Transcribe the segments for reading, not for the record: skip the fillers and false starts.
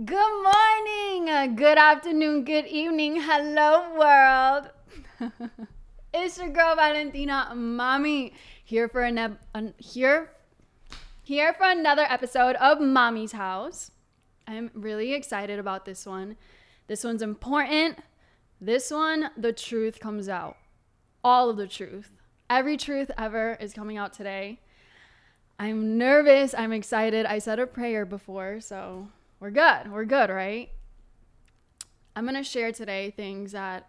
Good morning, good afternoon, good evening, hello world. It's your girl Valentina Mami here for another episode of Mommy's House. I'm really excited about this one. This one's important. This one, the truth comes out. All of the truth. Every truth ever is coming out today. I'm nervous. I'm excited. I said a prayer before, so we're good. We're good, right? I'm going to share today things that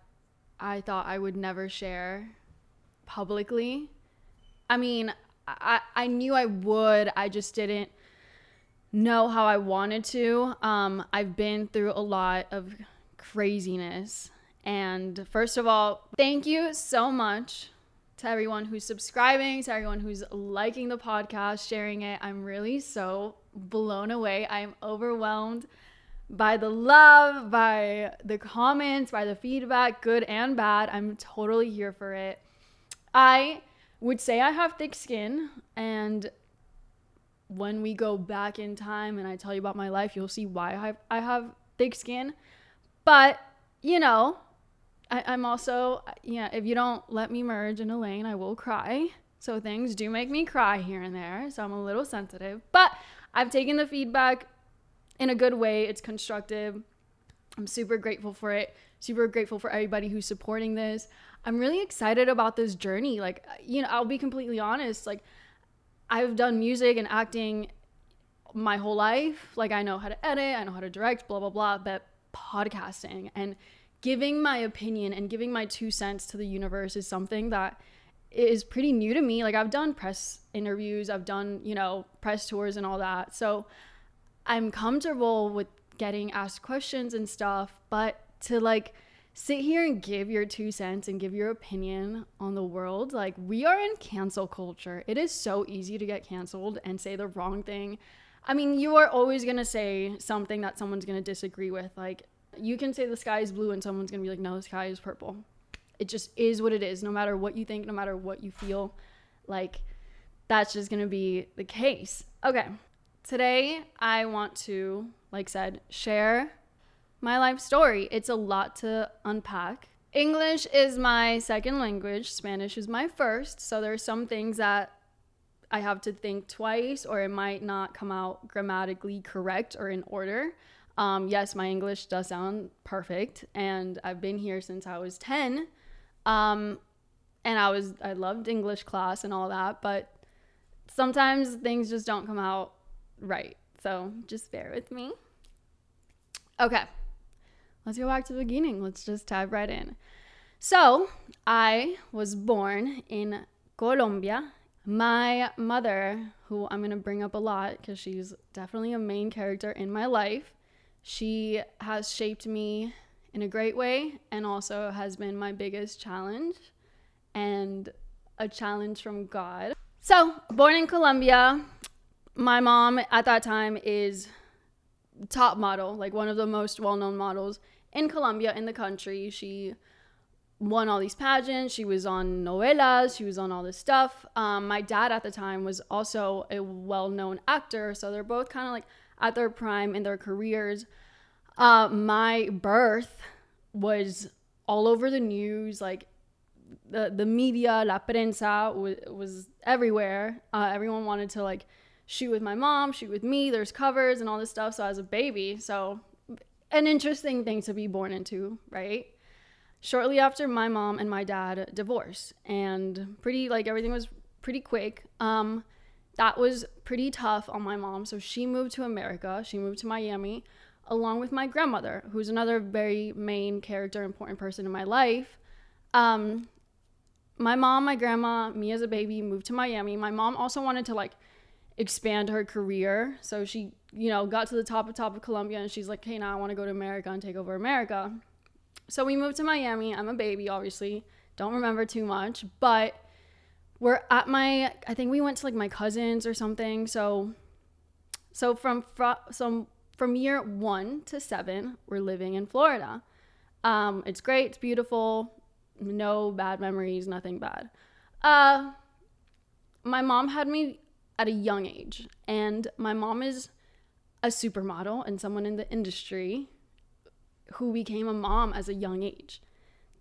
I thought I would never share publicly. I mean, I knew I would. I just didn't know how I wanted to. I've been through a lot of craziness. And first of all, thank you so much to everyone who's subscribing, to everyone who's liking the podcast, sharing it. I'm really so blown away. I'm overwhelmed by the love, by the comments, by the feedback, good and bad. I'm totally here for it. I would say I have thick skin, and when we go back in time and I tell you about my life, you'll see why I have thick skin. But, you know, I'm also, if you don't let me merge in a lane, I will cry. So things do make me cry here and there. So I'm a little sensitive. But I've taken the feedback in a good way. It's constructive. I'm super grateful for it. Super grateful for everybody who's supporting this. I'm really excited about this journey. Like, I'll be completely honest. Like, I've done music and acting my whole life. Like, I know how to edit. I know how to direct, blah, blah, blah. But podcasting and giving my opinion and giving my 2 cents to the universe is something that is pretty new to me. Like, I've done press interviews, I've done, press tours and all that. So I'm comfortable with getting asked questions and stuff, but to sit here and give your 2 cents and give your opinion on the world, we are in cancel culture. It is so easy to get canceled and say the wrong thing. I mean, you are always going to say something that someone's going to disagree with. You can say the sky is blue and someone's going to be like, no, the sky is purple. It just is what it is. No matter what you think, no matter what you feel, that's just going to be the case. Okay. Today, I want to, share my life story. It's a lot to unpack. English is my second language. Spanish is my first. So there's some things that I have to think twice, or it might not come out grammatically correct or in order. Yes, my English does sound perfect, and I've been here since I was 10. And I loved English class and all that, but sometimes things just don't come out right. So just bear with me. Okay, let's go back to the beginning. Let's just dive right in. So I was born in Colombia. My mother, who I'm going to bring up a lot because she's definitely a main character in my life, she has shaped me in a great way and also has been my biggest challenge and a challenge from God. So, born in Colombia, my mom at that time is top model, one of the most well-known models in Colombia, in the country. She won all these pageants. She was on novelas. She was on all this stuff. My dad at the time was also a well-known actor. So they're both kind of at their prime in their careers. My birth was all over the news. The media, la prensa was everywhere. Everyone wanted to shoot with my mom, shoot with me. There's covers and all this stuff. So as a baby, so an interesting thing to be born into, right? Shortly after, my mom and my dad divorced, and everything was pretty quick. That was pretty tough on my mom. So she moved to America. She moved to Miami along with my grandmother, who's another very main character, important person in my life. My mom, my grandma, me as a baby moved to Miami. My mom also wanted to expand her career. So she, got to the top of Colombia, and she's like, hey, now I want to go to America and take over America. So we moved to Miami. I'm a baby, obviously. Don't remember too much, but we're at I think we went to my cousins or something. So from year 1 to 7, we're living in Florida. It's great. It's beautiful. No bad memories, nothing bad. My mom had me at a young age, and my mom is a supermodel and someone in the industry who became a mom as a young age.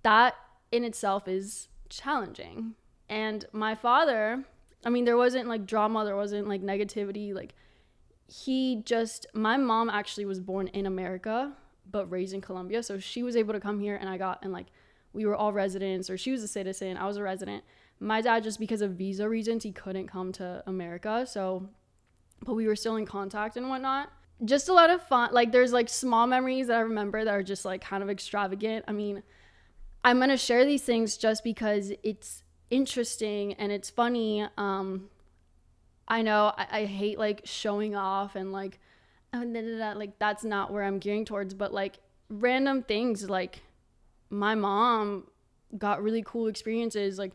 That in itself is challenging. And my father, I mean, there wasn't like drama, there wasn't like negativity. Like my mom actually was born in America, but raised in Colombia. So she was able to come here, and like we were all residents, or she was a citizen, I was a resident. My dad, just because of visa reasons, he couldn't come to America. So, but we were still in contact and whatnot. Just a lot of fun. Like there's like small memories that I remember that are just like kind of extravagant. I mean, I'm going to share these things just because it's interesting and it's funny. I know I hate like showing off and like, like that's not where I'm gearing towards, but like random things, like my mom got really cool experiences. Like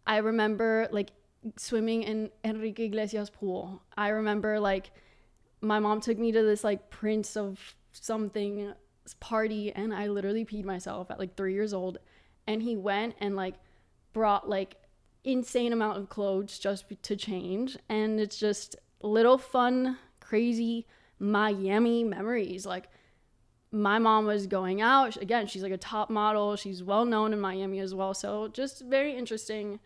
I remember like swimming in Enrique Iglesias' pool. I remember like my mom took me to this like Prince of something party, and I literally peed myself at like 3 years old, and he went and like brought like insane amount of clothes just to change. And it's just little fun, crazy Miami memories. Like my mom was going out again, she's like a top model, she's well known in Miami as well, so just very interesting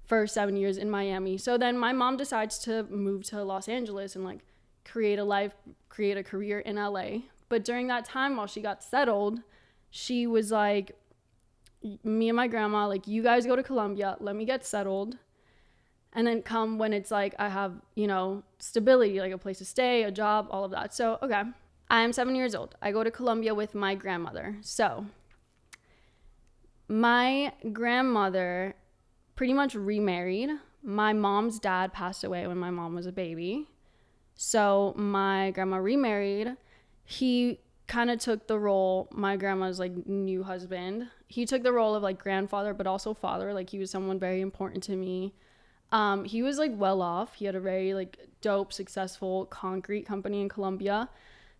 for 7 years in Miami. So then my mom decides to move to Los Angeles and like create a career in LA. But during that time, while she got settled, she was like, me and my grandma, like, you guys go to Colombia, let me get settled, and then come when it's like I have, you know, stability, like a place to stay, a job, all of that. So okay, I'm 7 years old, I go to Colombia with my grandmother. So my grandmother pretty much remarried. My mom's dad passed away when my mom was a baby, so my grandma remarried. He kind of took the role, my grandma's like new husband, he took the role of like grandfather but also father. Like he was someone very important to me. He was like well off, he had a very like dope successful concrete company in Colombia.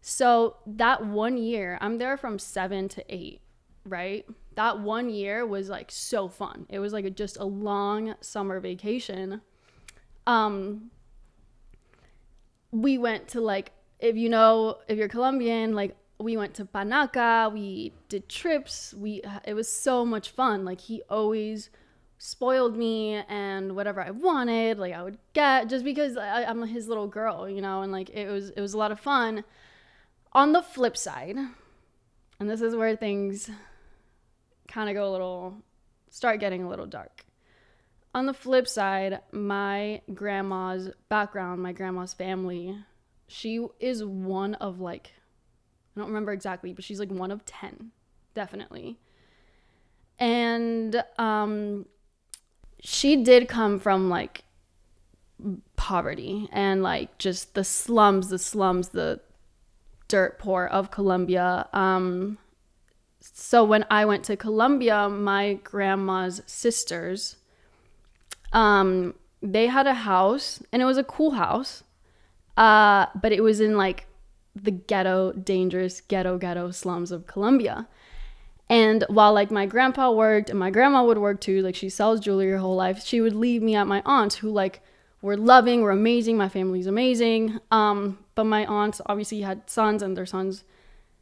So that 1 year, I'm there from 7 to 8, right? That 1 year was like so fun. It was like just a long summer vacation. We went to like, if you're Colombian, like we went to Panaca, we did trips, it was so much fun. Like he always spoiled me, and whatever I wanted, like I would get, just because I'm his little girl, you know, and like it was a lot of fun. On the flip side, and this is where things kind of start getting a little dark. On the flip side, my grandma's background, my grandma's family, she is one of like, I don't remember exactly, but she's like one of 10, definitely. And she did come from like poverty and like just the slums, the dirt poor of Colombia. So when I went to Colombia, my grandma's sisters, they had a house, and it was a cool house, but it was in like the dangerous ghetto slums of Colombia. And while like my grandpa worked and my grandma would work too, like she sells jewelry her whole life, she would leave me at my aunts, who like were loving, were amazing, my family's amazing. But my aunts obviously had sons, and their sons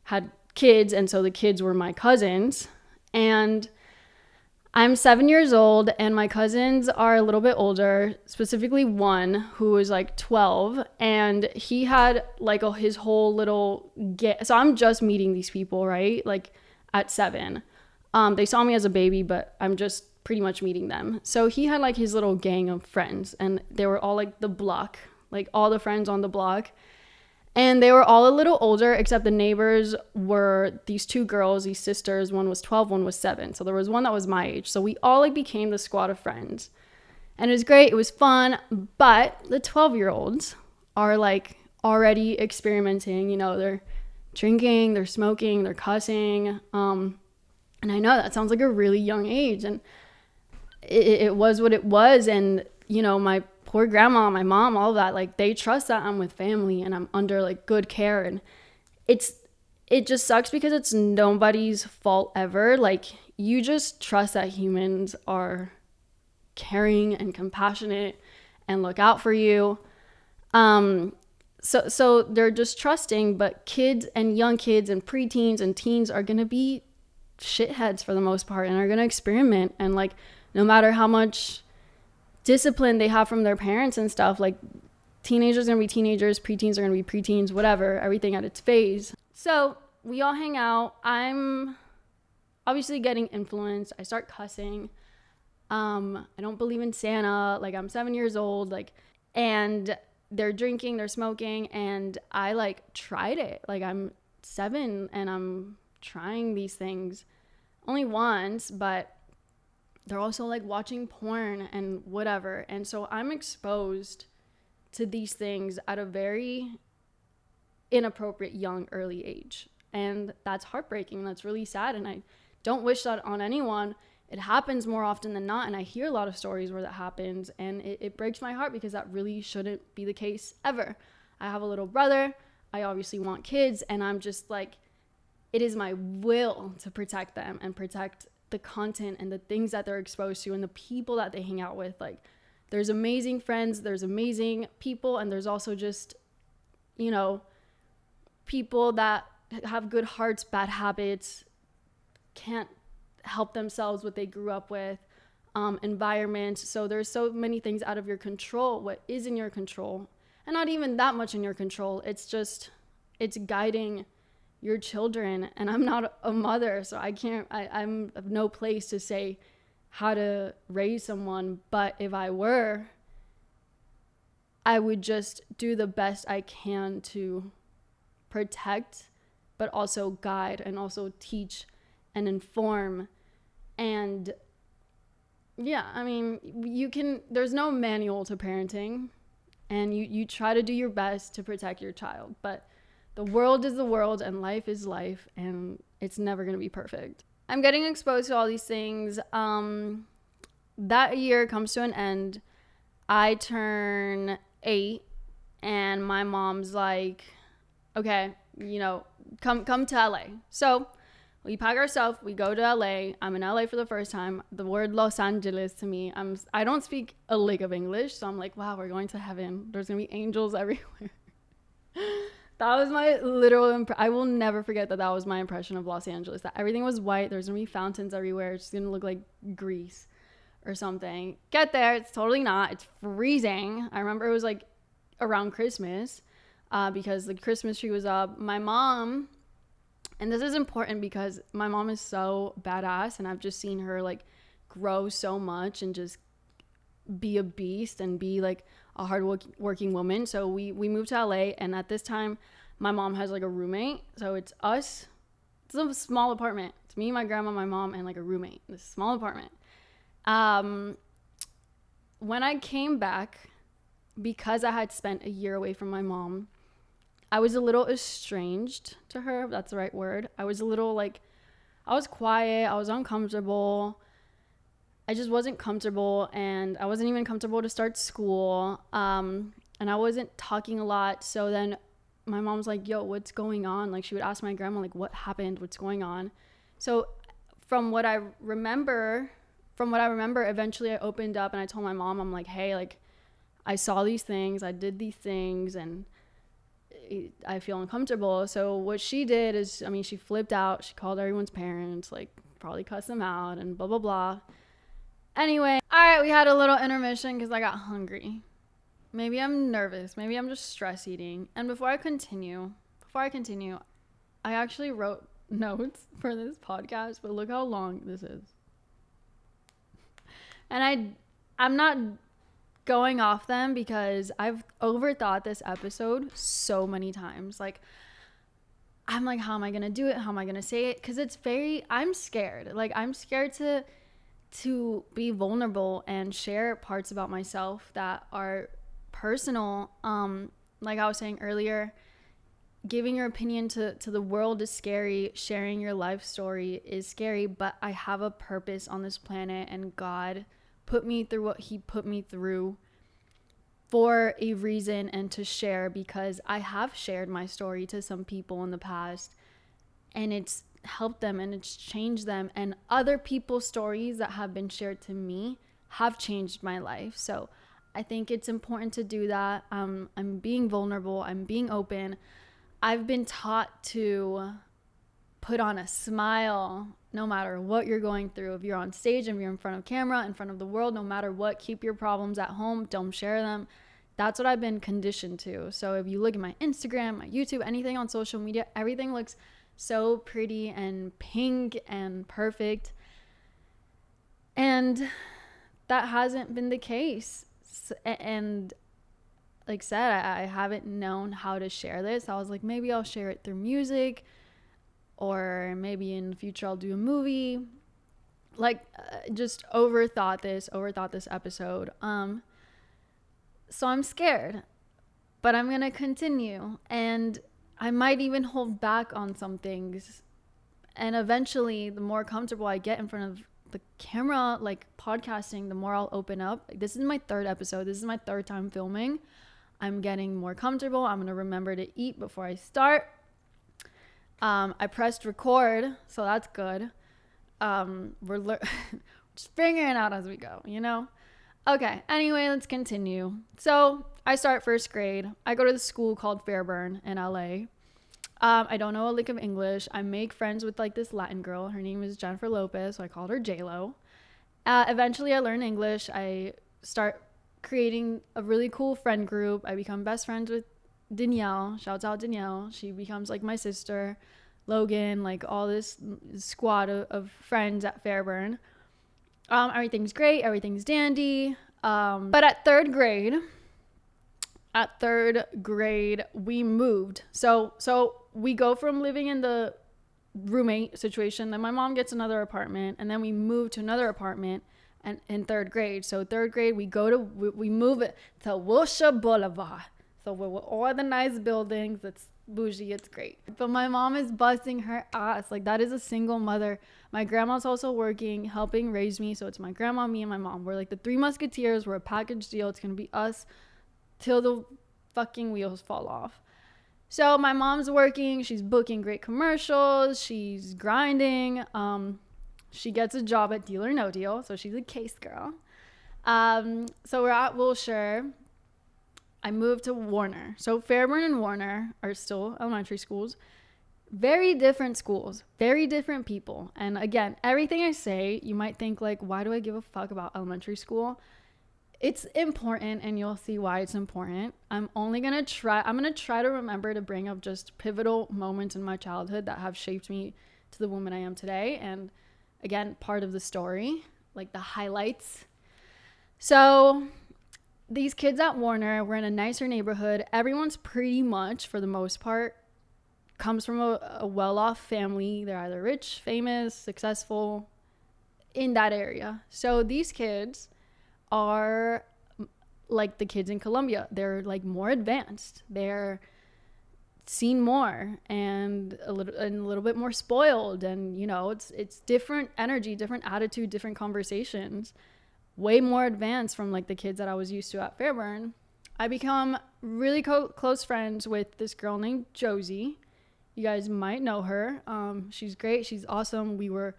had kids, and so the kids were my cousins. And I'm 7 years old, and my cousins are a little bit older, specifically one who was like 12, and he had like his whole little so I'm just meeting these people, right? Like at 7. They saw me as a baby, but I'm just pretty much meeting them. So he had like his little gang of friends, and they were all like the block, like all the friends on the block. And they were all a little older, except the neighbors were these two girls, these sisters. One was 12, one was 7. So there was one that was my age. So we all like became the squad of friends. And it was great. It was fun. But the 12-year-olds are like already experimenting. You know, they're drinking, they're smoking, they're cussing. And I know that sounds like a really young age. And it was what it was. And, you know, my poor grandma, my mom, all of that, like they trust that I'm with family and I'm under like good care. And it just sucks because it's nobody's fault ever. Like you just trust that humans are caring and compassionate and look out for you. So they're just trusting, but kids and young kids and preteens and teens are going to be shitheads for the most part and are going to experiment. And like, no matter how much discipline they have from their parents and stuff, like teenagers are going to be teenagers, preteens are going to be preteens, whatever, everything at its phase. So we all hang out. I'm obviously getting influenced. I start cussing. I don't believe in Santa. Like, I'm 7 years old, like, and they're drinking, they're smoking, and I like tried it. Like, I'm 7 and I'm trying these things only once, but they're also like watching porn and whatever. And so I'm exposed to these things at a very inappropriate young early age. And that's heartbreaking. That's really sad. And I don't wish that on anyone. It happens more often than not, and I hear a lot of stories where that happens, and it breaks my heart because that really shouldn't be the case ever. I have a little brother. I obviously want kids, and I'm just like, it is my will to protect them and protect the content and the things that they're exposed to and the people that they hang out with. Like, there's amazing friends, there's amazing people, and there's also just, you know, people that have good hearts, bad habits, can't help themselves, what they grew up with, environment. So there's so many things out of your control. What is in your control, and not even that much in your control, it's guiding your children. And I'm not a mother, so I'm of no place to say how to raise someone, but if I were, I would just do the best I can to protect, but also guide and also teach and inform. And yeah, I mean, there's no manual to parenting, and you try to do your best to protect your child, but the world is the world and life is life, and it's never going to be perfect. I'm getting exposed to all these things. That year comes to an end. I turn 8 and my mom's like, okay, you know, come to LA. So we pack ourselves, we go to LA. I'm in LA for the first time. The word Los Angeles to me, I don't speak a lick of English, so I'm like, wow, we're going to heaven. There's gonna be angels everywhere. That was my literal I will never forget that was my impression of Los Angeles, that everything was white. There's gonna be fountains everywhere. It's gonna look like Greece or something. Get there, it's totally not. It's freezing. I remember it was like around Christmas, because the Christmas tree was up. My mom, and this is important because my mom is so badass, and I've just seen her like grow so much and just be a beast and be like a hardworking woman. So we moved to LA, and at this time my mom has like a roommate. So it's us. It's a small apartment. It's me, my grandma, my mom, and like a roommate. This small apartment. When I came back, because I had spent a year away from my mom, I was a little estranged to her, if that's the right word. I was a little like, I was quiet, I was uncomfortable. I just wasn't comfortable, and I wasn't even comfortable to start school. And I wasn't talking a lot. So then my mom's like, yo, what's going on? Like, she would ask my grandma, like, what happened? What's going on? So from what I remember, eventually I opened up and I told my mom, I'm like, hey, like, I saw these things, I did these things, and I feel uncomfortable. So what she did is, I mean, she flipped out. She called everyone's parents, like probably cussed them out and blah, blah, blah. Anyway, all right, we had a little intermission because I got hungry. Maybe I'm nervous. Maybe I'm just stress eating. And before I continue, I actually wrote notes for this podcast, but look how long this is. And I'm not going off them because I've overthought this episode so many times. Like, I'm like, how am I gonna do it? How am I gonna say it? Because I'm scared. Like, I'm scared to be vulnerable and share parts about myself that are personal. Like I was saying earlier, giving your opinion to the world is scary. Sharing your life story is scary, but I have a purpose on this planet, and God put me through what he put me through for a reason and to share, because I have shared my story to some people in the past and it's helped them and it's changed them, and other people's stories that have been shared to me have changed my life. So I think it's important to do that. I'm being vulnerable. I'm being open. I've been taught to put on a smile no matter what you're going through. If you're on stage, if you're in front of camera, in front of the world, no matter what, keep your problems at home. Don't share them. That's what I've been conditioned to. So if you look at my Instagram, my YouTube, anything on social media, everything looks so pretty and pink and perfect. And that hasn't been the case. And like I said, I haven't known how to share this. I was like, maybe I'll share it through music, or maybe in the future I'll do a movie. Just overthought this episode. So I'm scared, but I'm going to continue, and I might even hold back on some things. And eventually, the more comfortable I get in front of the camera, like podcasting, the more I'll open up. This is my 3rd episode. This is my 3rd time filming. I'm getting more comfortable. I'm going to remember to eat before I start. I pressed record, so that's good. We're just figuring it out as we go, you know? Okay, anyway, let's continue. So I start 1st grade. I go to the school called Fairburn in LA. I don't know a lick of English. I make friends with like this Latin girl. Her name is Jennifer Lopez, so I called her J-Lo. Eventually, I learn English. I start creating a really cool friend group. I become best friends with Danielle. Shouts out Danielle. She becomes like my sister. Logan, like all this squad of friends at Fairburn. Everything's great. Everything's dandy. But at third grade, we moved. So we go from living in the roommate situation. Then my mom gets another apartment, and then we move to another apartment. And in 3rd grade. So 3rd grade, we move it to Wilshire Boulevard. So we're with all the nice buildings. It's bougie. It's great. But my mom is busting her ass. Like, that is a single mother. My grandma's also working, helping raise me. So it's my grandma, me, and my mom. We're like the 3 musketeers. We're a package deal. It's going to be us till the fucking wheels fall off. So my mom's working. She's booking great commercials. She's grinding. She gets a job at Deal or No Deal. So she's a case girl. So we're at Wilshire. I moved to Warner. So Fairburn and Warner are still elementary schools. Very different schools, very different people. And again, everything I say, you might think like, why do I give a fuck about elementary school? It's important, and you'll see why it's important. I'm going to try to remember to bring up just pivotal moments in my childhood that have shaped me to the woman I am today. And again, part of the story, like the highlights. So these kids at Warner, we're in a nicer neighborhood. Everyone's pretty much, for the most part, comes from a well-off family. They're either rich, famous, successful in that area. So these kids are like the kids in Colombia. They're like more advanced. They're seen more and a little bit more spoiled. And, you know, it's different energy, different attitude, different conversations. Way more advanced from like the kids that I was used to at Fairburn. I become really close friends with this girl named Josie. You guys might know her. She's great. She's awesome. We were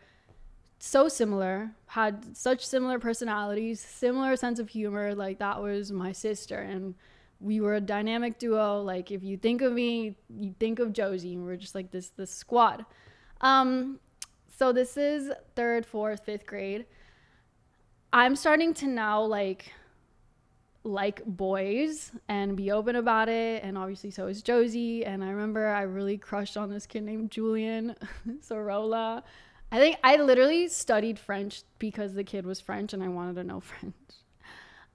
so similar, had such similar personalities, similar sense of humor. Like, that was my sister, and we were a dynamic duo. Like, if you think of me, you think of Josie, and we're just like this squad. So this is 3rd, 4th, 5th grade. I'm starting to now like boys and be open about it, and obviously so is Josie. And I remember I really crushed on this kid named Julian Sorolla. I think I literally studied French because the kid was French and I wanted to know French.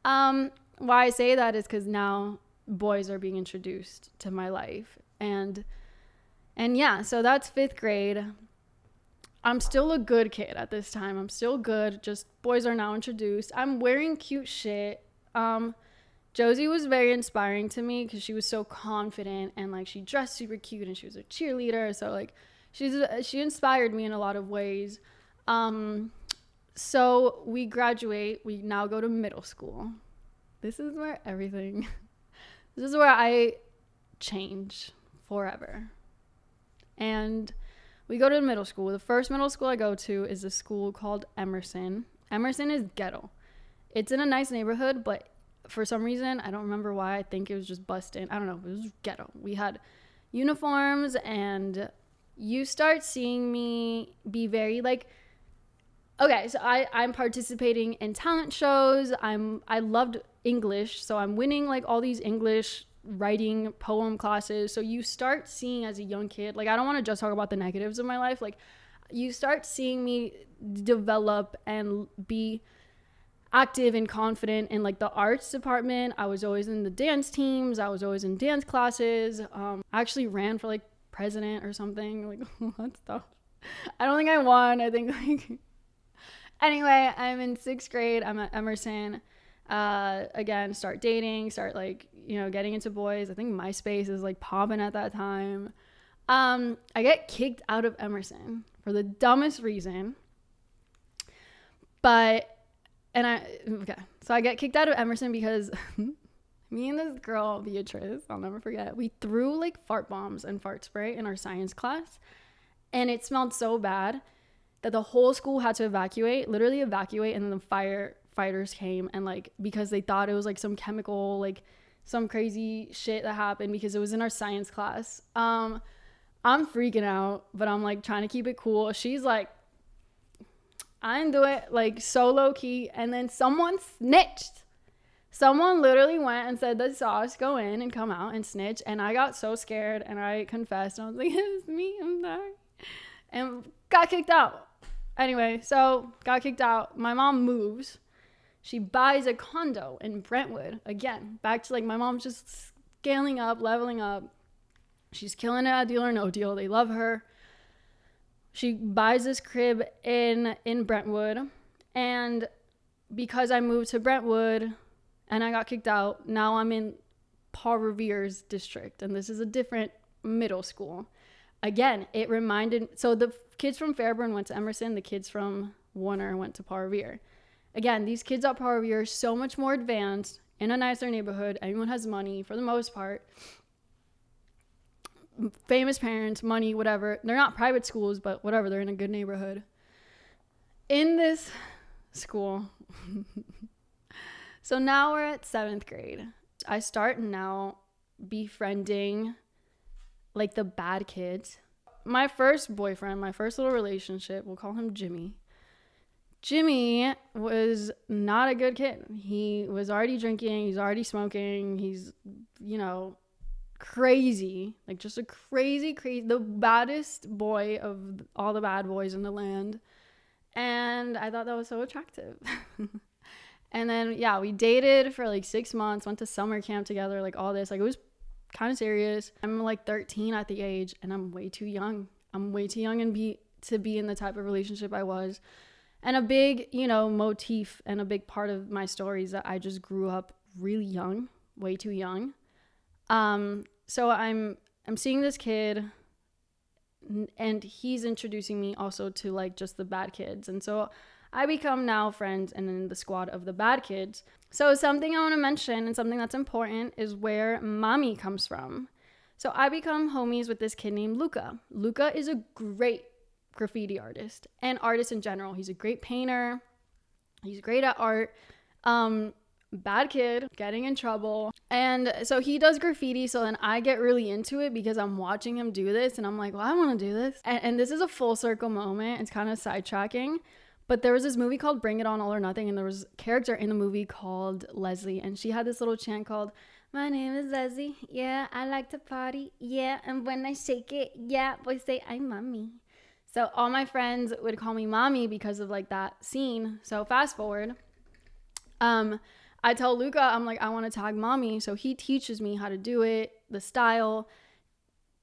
Why I say that is because now boys are being introduced to my life, and yeah, so that's 5th grade. I'm still a good kid at this time. I'm still good. Just boys are now introduced. I'm wearing cute shit. Josie was very inspiring to me because she was so confident, and like she dressed super cute, and she was a cheerleader. So like she inspired me in a lot of ways. So we graduate. We now go to middle school. This is where I change forever. And we go to middle school. The first middle school I go to is a school called Emerson. Emerson is ghetto. It's in a nice neighborhood, but for some reason, I don't remember why. I think it was just busting. I don't know. It was ghetto. We had uniforms, and you start seeing me be very like, okay, so I'm participating in talent shows. I loved English, so I'm winning like all these English writing poem classes. So you start seeing as a young kid, like I don't want to just talk about the negatives of my life. Like you start seeing me develop and be active and confident in like the arts department. I was always in the dance teams. I was always in dance classes. I actually ran for like president or something. Like what stuff? I don't think I won. I think like anyway, I'm in 6th grade. I'm at Emerson. Again, start dating, start like, you know, getting into boys. I think MySpace is like popping at that time. I get kicked out of Emerson for the dumbest reason. So I get kicked out of Emerson because me and this girl, Beatrice, I'll never forget, we threw like fart bombs and fart spray in our science class. And it smelled so bad that the whole school had to literally evacuate. And then the firefighters came, and like, because they thought it was like some chemical, like some crazy shit that happened because it was in our science class. I'm freaking out, but I'm like trying to keep it cool. She's like, I didn't do it, like so low key. And then someone snitched. Someone literally went and said the sauce, go in and come out and snitch. And I got so scared, and I confessed. And I was like, it's me, I'm sorry. And got kicked out. Anyway, so got kicked out. My mom moves. She buys a condo in Brentwood. Again, back to like my mom's just scaling up, leveling up. She's killing it at Deal or No Deal. They love her. She buys this crib in Brentwood. And because I moved to Brentwood and I got kicked out, now I'm in Paul Revere's district. And this is a different middle school. Again, it reminded, so the kids from Fairburn went to Emerson. The kids from Warner went to Paul Revere. Again, these kids at Paul Revere are so much more advanced, in a nicer neighborhood. Everyone has money for the most part. Famous parents, money, whatever. They're not private schools, but whatever. They're in a good neighborhood. In this school. So now we're at 7th grade. I start now befriending like the bad kids. My first boyfriend, my first little relationship, we'll call him Jimmy. Jimmy was not a good kid. He was already drinking. He's already smoking. He's, you know, crazy, like just a crazy, the baddest boy of all the bad boys in the land. And I thought that was so attractive. And then, yeah, we dated for like 6 months, went to summer camp together, like all this, like it was kind of serious. I'm like 13 at the age, and I'm way too young. I'm way too young to be in the type of relationship I was. And a big, you know, motif and a big part of my story is that I just grew up really young, way too young. So I'm seeing this kid, and he's introducing me also to like just the bad kids. And so I become now friends and in the squad of the bad kids. So something I want to mention and something that's important is where Mami comes from. So I become homies with this kid named Luca. Luca is a great graffiti artist and artist in general. He's a great painter. He's great at art. Bad kid, getting in trouble. And so he does graffiti. So then I get really into it because I'm watching him do this. And I'm like, well, I want to do this. And this is a full circle moment. It's kind of sidetracking. But there was this movie called Bring It On All or Nothing. And there was a character in the movie called Leslie. And she had this little chant called, my name is Leslie. Yeah, I like to party. Yeah, and when I shake it, yeah, boys say I'm mommy. So all my friends would call me mommy because of like that scene. So fast forward. I tell Luca, I'm like, I want to tag mommy. So he teaches me how to do it, the style,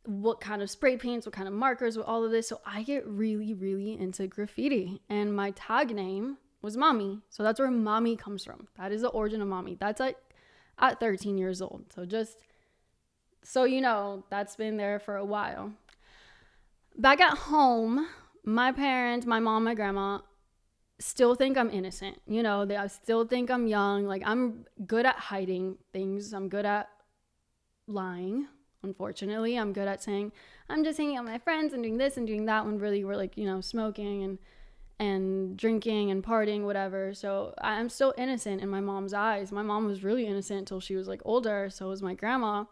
what kind of spray paints, what kind of markers, with all of this. So I get really, really into graffiti. And my tag name was Mommy. So that's where Mommy comes from. That is the origin of Mommy. That's like at 13 years old. So just so you know, that's been there for a while. Back at home, my parents, my mom, my grandma still think I'm innocent. You know, they still think I'm young. Like, I'm good at hiding things. I'm good at lying. Unfortunately, I'm good at saying I'm just hanging out with my friends and doing this and doing that when really we're like, you know, smoking and drinking and partying, whatever. So I'm still innocent in my mom's eyes. My mom was really innocent until she was like older. So was my grandma.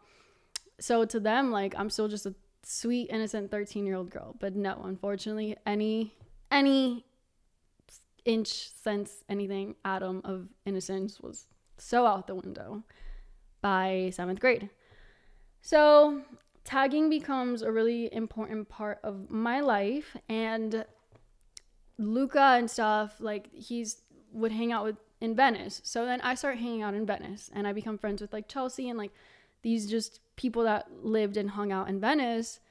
So to them, like, I'm still just a sweet, innocent 13-year-old girl. But no, unfortunately, any inch, sense, anything, atom of innocence was so out the window by 7th grade. So tagging becomes a really important part of my life, and Luca and stuff, like, would hang out with in Venice. So then I start hanging out in Venice, and I become friends with like Chelsea and like these just people that lived and hung out in Venice.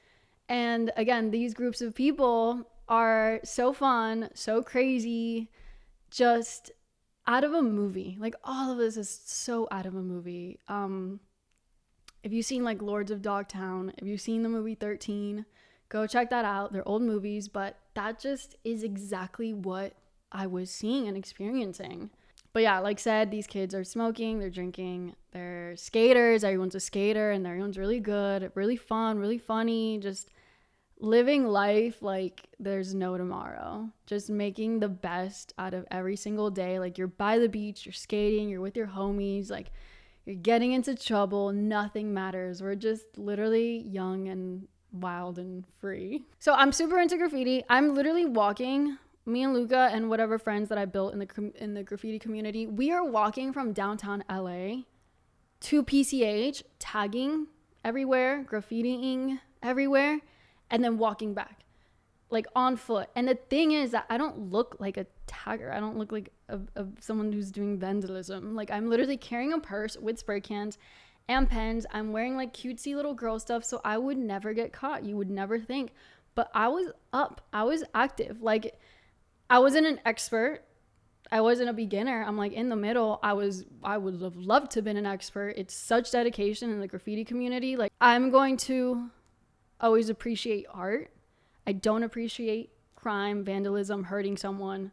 And again, these groups of people are so fun, so crazy, just out of a movie. Like, all of this is so out of a movie. If you've seen like Lords of Dogtown, if you've seen the movie 13, go check that out. They're old movies, but that just is exactly what I was seeing and experiencing. But yeah, like said, these kids are smoking, they're drinking, they're skaters. Everyone's a skater and everyone's really good, really fun, really funny, just living life like there's no tomorrow. Just making the best out of every single day. Like, you're by the beach, you're skating, you're with your homies, like, you're getting into trouble, nothing matters. We're just literally young and wild and free. So I'm super into graffiti. I'm literally walking, me and Luca and whatever friends that I built in the graffiti community, we are walking from downtown LA to PCH, tagging everywhere, graffitiing everywhere, and then walking back, like, on foot. And the thing is that I don't look like a tagger. I don't look like someone who's doing vandalism. Like, I'm literally carrying a purse with spray cans and pens. I'm wearing like cutesy little girl stuff, so I would never get caught. You would never think. But I was up. I was active. Like, I wasn't an expert. I wasn't a beginner. I'm like in the middle. I would have loved to have been an expert. It's such dedication in the graffiti community. Like, I'm going to always appreciate art. I don't appreciate crime, vandalism, hurting someone,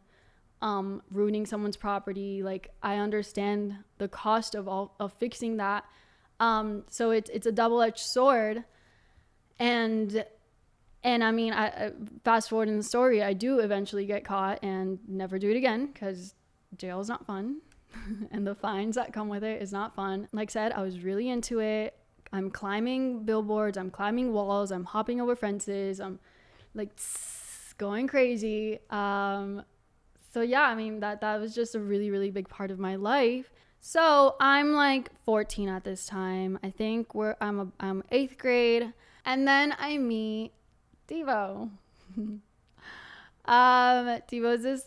ruining someone's property. Like, I understand the cost of fixing that. So it's a double-edged sword. And I mean, I fast forward in the story, I do eventually get caught and never do it again, because jail is not fun. And the fines that come with it is not fun. Like I said, I was really into it. I'm climbing billboards, I'm climbing walls, I'm hopping over fences, I'm like going crazy. So yeah, I mean, that was just a really, really big part of my life. So I'm like 14 at this time. I think I'm 8th grade. And then I meet Devo. Devo's this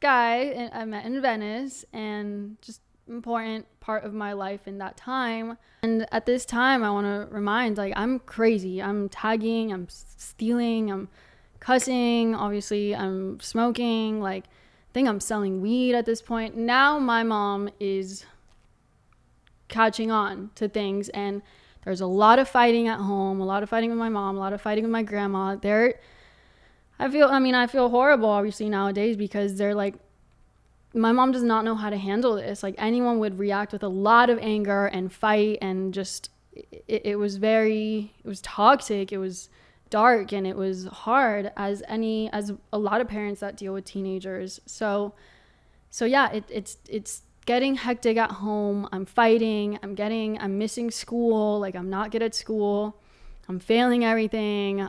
guy I met in Venice, and just important part of my life in that time. And at this time, I want to remind, like, I'm crazy. I'm tagging, I'm stealing, I'm cussing, obviously I'm smoking, like, I think I'm selling weed at this point. Now my mom is catching on to things, and there's a lot of fighting at home, a lot of fighting with my mom, a lot of fighting with my grandma. I feel horrible, obviously, nowadays, because they're like, my mom does not know how to handle this. Like, anyone would react with a lot of anger and fight, and just, it was toxic, it was dark, and it was hard, as a lot of parents that deal with teenagers. So yeah, it's getting hectic at home. I'm fighting, I'm missing school, like, I'm not good at school, I'm failing everything.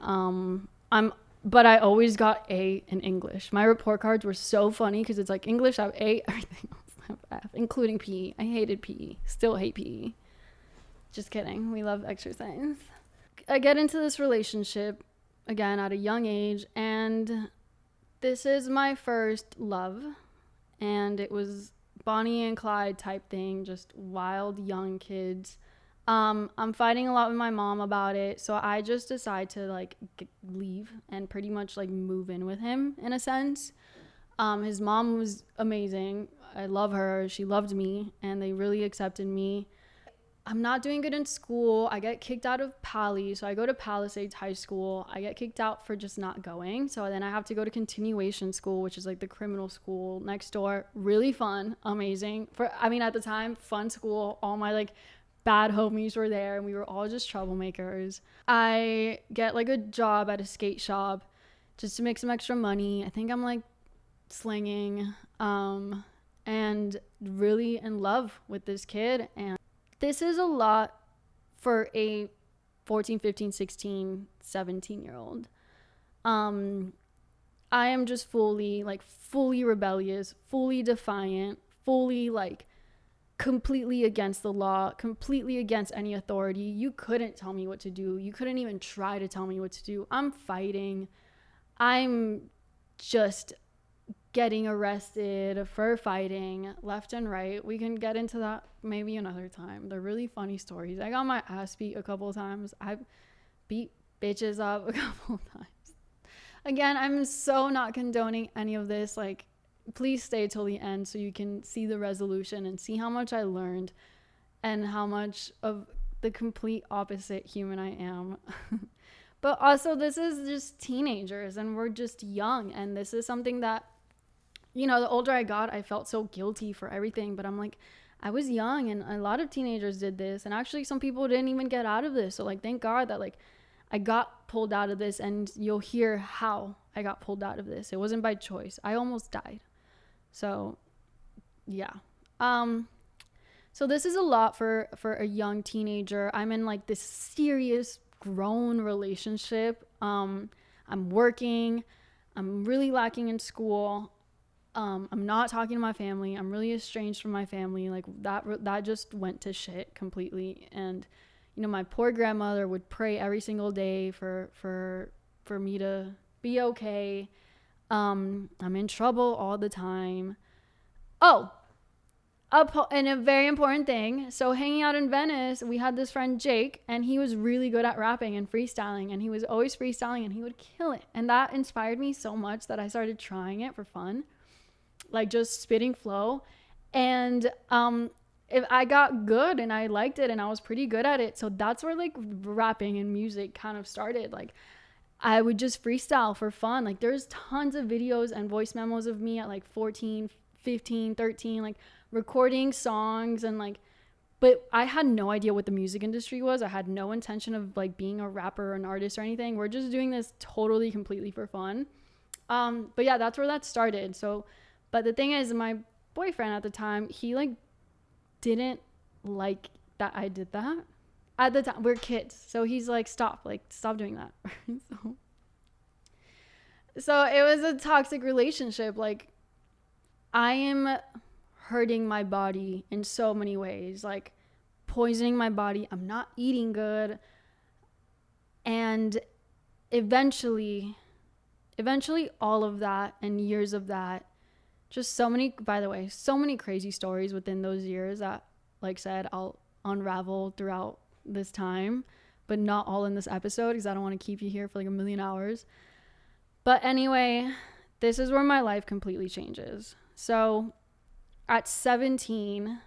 But I always got A in English. My report cards were so funny, because it's like English, I have A, everything else I have F, including PE. I hated PE. Still hate PE. Just kidding. We love exercise. I get into this relationship, again, at a young age, and this is my first love. And it was Bonnie and Clyde type thing, just wild young kids. I'm fighting a lot with my mom about it, so I just decide to like leave and pretty much like move in with him in a sense. His mom was amazing. I love her. She loved me, and they really accepted me. I'm not doing good in school. I get kicked out of Pali, so I go to Palisades High School. I get kicked out for just not going, so then I have to go to continuation school, which is like the criminal school next door. Really fun, amazing. At the time, fun school. All my like bad homies were there, and we were all just troublemakers. I get like a job at a skate shop just to make some extra money. I think I'm like slinging, and really in love with this kid. And this is a lot for a 14, 15, 16, 17-year-old. I am just fully rebellious, fully defiant, fully like completely against the law, completely against any authority. You couldn't tell me what to do. You couldn't even try to tell me what to do. I'm fighting. I'm just getting arrested for fighting left and right. We can get into that maybe another time. They're really funny stories. I got my ass beat a couple of times. I beat bitches up a couple of times. Again, I'm so not condoning any of this. Like, please stay till the end so you can see the resolution and see how much I learned and how much of the complete opposite human I am. But also, this is just teenagers and we're just young. And this is something that, you know, the older I got, I felt so guilty for everything. But I'm like, I was young and a lot of teenagers did this. And actually, some people didn't even get out of this. So, like, thank God that, like, I got pulled out of this, and you'll hear how I got pulled out of this. It wasn't by choice. I almost died. So, yeah. So this is a lot for a young teenager. I'm in like this serious grown relationship. I'm working. I'm really lacking in school. I'm not talking to my family. I'm really estranged from my family. Like that just went to shit completely. And you know, my poor grandmother would pray every single day for me to be okay. I'm in trouble all the time. Oh, and a very important thing. So hanging out in Venice, we had this friend Jake, and he was really good at rapping and freestyling, and he was always freestyling, and he would kill it. And that inspired me so much that I started trying it for fun, like just spitting flow. And if I got good and I liked it and I was pretty good at it. So that's where like rapping and music kind of started. Like I would just freestyle for fun. Like there's tons of videos and voice memos of me at like 14, 15, 13, like recording songs and like, but I had no idea what the music industry was. I had no intention of like being a rapper or an artist or anything. We're just doing this totally, completely for fun. But yeah, that's where that started. So, but the thing is, my boyfriend at the time, he like didn't like that I did that. At the time, we're kids, so he's like, stop doing that. So it was a toxic relationship. Like I am hurting my body in so many ways, like poisoning my body. I'm not eating good. And eventually all of that and years of that, just so many crazy stories within those years that, like said, I'll unravel throughout this time, but not all in this episode because I don't want to keep you here for like a million hours. But anyway, this is where my life completely changes. So at 17,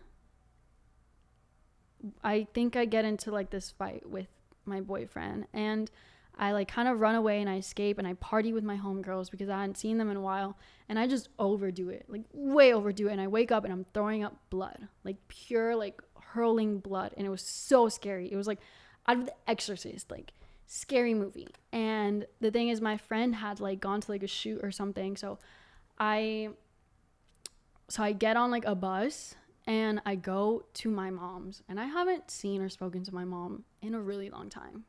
I think I get into like this fight with my boyfriend, and I like kind of run away and I escape and I party with my homegirls because I hadn't seen them in a while, and I just overdo it, like way overdo it, and I wake up and I'm throwing up blood, like pure like hurling blood, and it was so scary. It was like out of The Exorcist, like scary movie. And the thing is, my friend had like gone to like a shoot or something, so I get on like a bus and I go to my mom's, and I haven't seen or spoken to my mom in a really long time.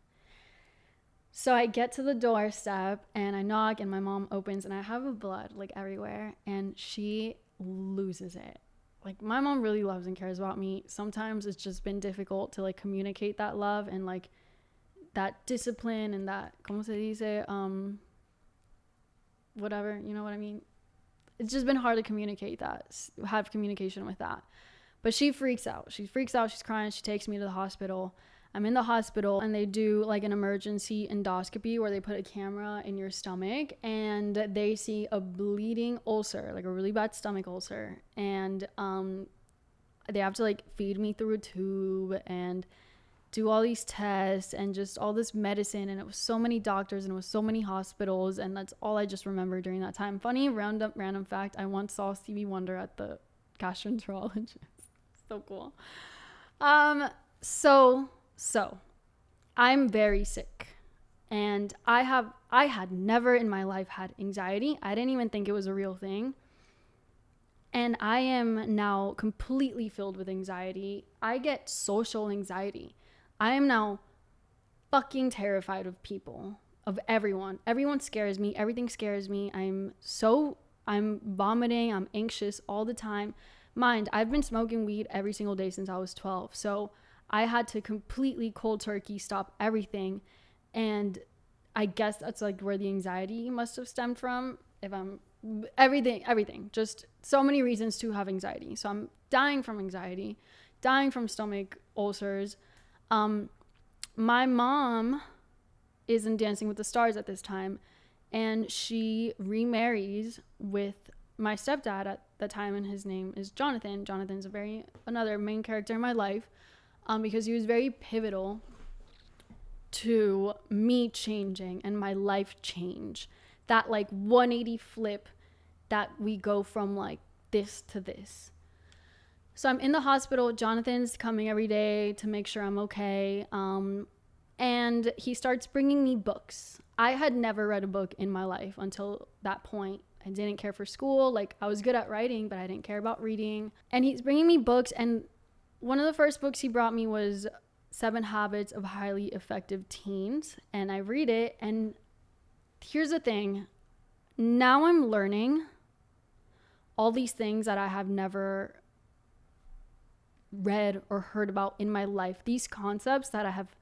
So I get to the doorstep and I knock and my mom opens, and I have blood like everywhere, and she loses it. Like my mom really loves and cares about me. Sometimes it's just been difficult to like communicate that love and like that discipline and that, ¿cómo se dice? Whatever, you know what I mean? It's just been hard to communicate that, have communication with that. But she freaks out. She's crying. She takes me to the hospital. I'm in the hospital, and they do like an emergency endoscopy where they put a camera in your stomach and they see a bleeding ulcer, like a really bad stomach ulcer. And they have to like feed me through a tube and do all these tests and just all this medicine. And it was so many doctors and it was so many hospitals. And that's all I just remember during that time. Funny random fact, I once saw Stevie Wonder at the gastroenterologist. So cool. So I'm very sick, and I had never in my life had anxiety. I didn't even think it was a real thing. And I am now completely filled with anxiety. I get social anxiety. I am now fucking terrified of people, of everyone. Everyone scares me. Everything scares me. I'm vomiting. I'm anxious all the time. Mind, I've been smoking weed every single day since I was 12. So I had to completely cold turkey stop everything. And I guess that's like where the anxiety must have stemmed from. Everything, just so many reasons to have anxiety. So I'm dying from anxiety, dying from stomach ulcers. My mom is in Dancing with the Stars at this time, and she remarries with my stepdad at the time, and his name is Jonathan. Jonathan's another main character in my life, because he was very pivotal to me changing and my life change. That like 180 flip that we go from like this to this. So I'm in the hospital. Jonathan's coming every day to make sure I'm okay. And he starts bringing me books. I had never read a book in my life until that point. I didn't care for school. Like, I was good at writing, but I didn't care about reading. And he's bringing me books. And one of the first books he brought me was 7 Habits of Highly Effective Teens. And I read it. And here's the thing. Now I'm learning all these things that I have never read or heard about in my life. These concepts that I have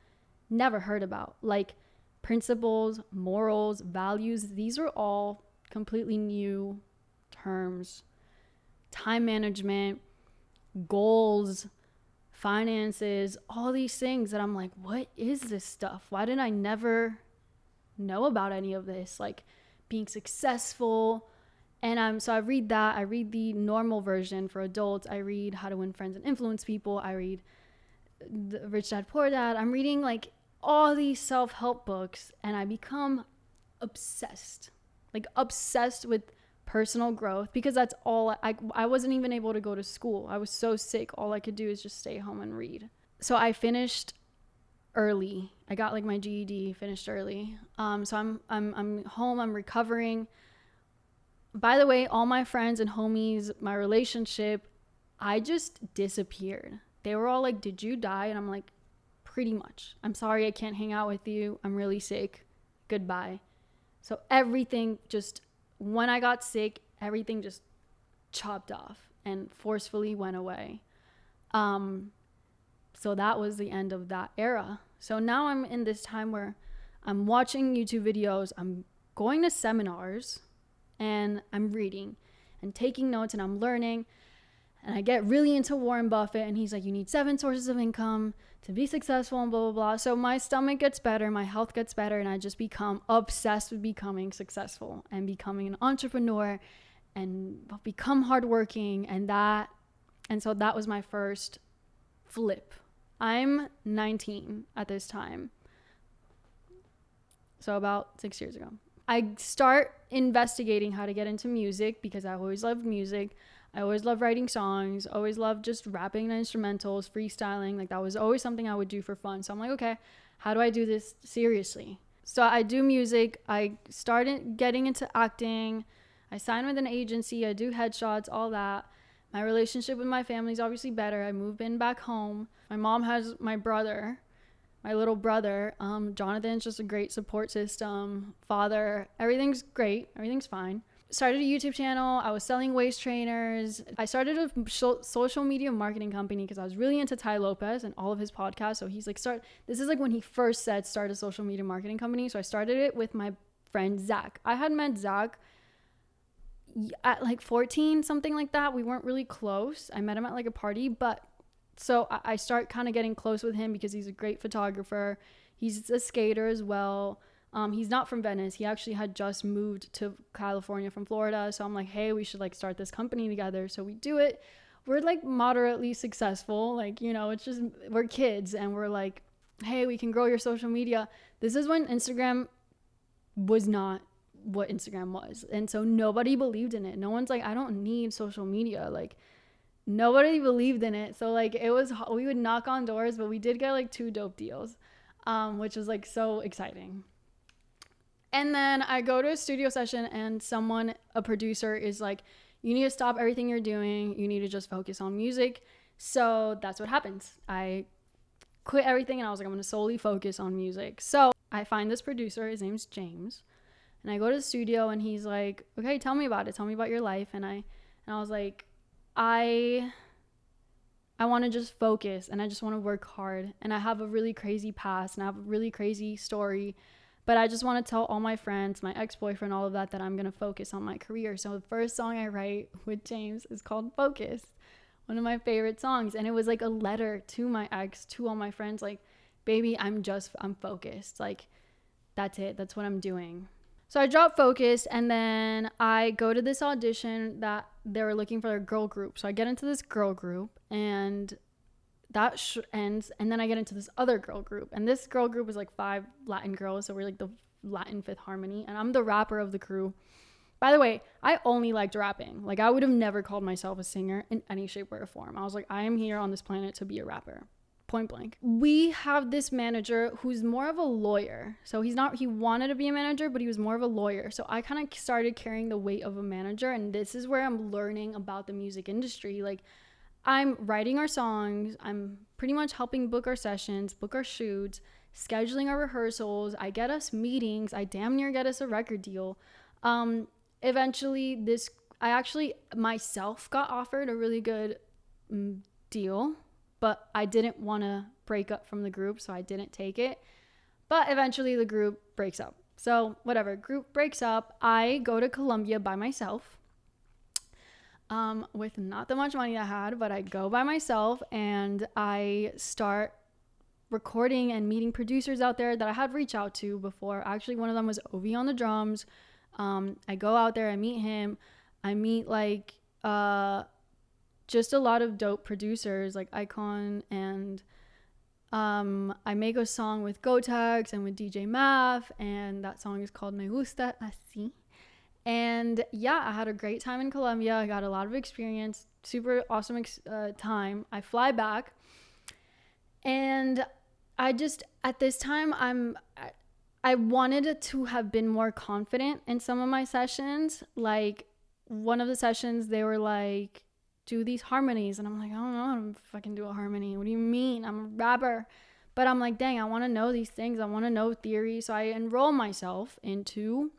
never heard about, like principles, morals, values. These are all completely new terms. Time management, goals, finances, all these things that I'm like, what is this stuff? Why did I never know about any of this? Like being successful. And so I read that. I read the normal version for adults. I read How to Win Friends and Influence People. I read the Rich Dad Poor Dad. I'm reading like all these self-help books, and I become obsessed with personal growth, because that's all I wasn't even able to go to school. I was so sick. All I could do is just stay home and read. So I finished early. I got like my GED, finished early. So I'm home. I'm recovering. By the way, all my friends and homies, my relationship, I just disappeared. They were all like, "Did you die?" And I'm like, pretty much. I'm sorry I can't hang out with you. I'm really sick. Goodbye. So everything just, when I got sick, everything just chopped off and forcefully went away. So that was the end of that era. So now I'm in this time where I'm watching YouTube videos, I'm going to seminars, and I'm reading and taking notes, and I'm learning. And I get really into Warren Buffett, and he's like, you need 7 sources of income to be successful, and blah, blah, blah. So my stomach gets better, my health gets better, and I just become obsessed with becoming successful and becoming an entrepreneur and become hardworking. And so that was my first flip. I'm 19 at this time. So about 6 years ago. I start investigating how to get into music, because I always loved music. I always loved writing songs, always loved just rapping and instrumentals, freestyling. Like that was always something I would do for fun. So I'm like, okay, how do I do this seriously? So I do music. I started getting into acting. I signed with an agency. I do headshots, all that. My relationship with my family is obviously better. I moved in back home. My mom has my brother, my little brother. Jonathan's just a great support system, father. Everything's great. Everything's fine. Started a YouTube channel. I was selling waist trainers. I started a social media marketing company because I was really into Ty Lopez and all of his podcasts. So he's like, this is like when he first said start a social media marketing company. So I started it with my friend Zach. I had met Zach at like 14, something like that. We weren't really close. I met him at like a party, but so I start kind of getting close with him because he's a great photographer. He's a skater as well. He's not from Venice. He actually had just moved to California from Florida. So I'm like, hey, we should like start this company together. So we do it. We're like moderately successful. Like, you know, it's just, we're kids and we're like, hey, we can grow your social media. This is when Instagram was not what Instagram was. And so nobody believed in it. No one's like, I don't need social media. Like nobody believed in it. So like we would knock on doors, but we did get like 2 dope deals, which was like so exciting. And then I go to a studio session and a producer is like, You need to stop everything you're doing. You need to just focus on music. So that's what happens. I quit everything and I was like, I'm going to solely focus on music. So I find this producer. His name's James. And I go to the studio and he's like, okay, tell me about it. Tell me about your life. And I was like, I want to just focus and I just want to work hard. And I have a really crazy past and I have a really crazy story. But I just want to tell all my friends, my ex-boyfriend, all of that I'm going to focus on my career. So the first song I write with James is called Focus, one of my favorite songs. And it was like a letter to my ex, to all my friends, like, baby, I'm focused. Like, that's it. That's what I'm doing. So I dropped Focus, and then I go to this audition that they were looking for a girl group. So I get into this girl group, and that ends, and then I get into this other girl group. And this girl group was like 5 Latin girls, so we're like the Latin Fifth Harmony, and I'm the rapper of the crew. By the way, I only liked rapping. Like, I would have never called myself a singer in any shape or form. I was like, I am here on this planet to be a rapper. Point blank. We have this manager who's more of a lawyer. So he wanted to be a manager, but he was more of a lawyer. So I kind of started carrying the weight of a manager. And this is where I'm learning about the music industry. Like, I'm writing our songs. I'm pretty much helping book our sessions, book our shoots, scheduling our rehearsals. I get us meetings. I damn near get us a record deal. Eventually, I actually myself got offered a really good deal, but I didn't want to break up from the group, so I didn't take it. But eventually the group breaks up. So whatever, group breaks up. I go to Colombia by myself with not that much money I had, but I go by myself and I start recording and meeting producers out there that I had reached out to before. Actually, one of them was Ovi on the drums. I go out there, I meet him. I meet like just a lot of dope producers like Icon, and I make a song with Gotex and with DJ Math, and that song is called Me Gusta Así. And yeah, I had a great time in Colombia. I got a lot of experience, super awesome time. I fly back, and I just, at this time, I wanted to have been more confident in some of my sessions. Like, one of the sessions, they were like, do these harmonies, and I'm like, I don't know how to fucking do a harmony. What do you mean? I'm a rapper. But I'm like, dang, I want to know these things. I want to know theory. So I enroll myself into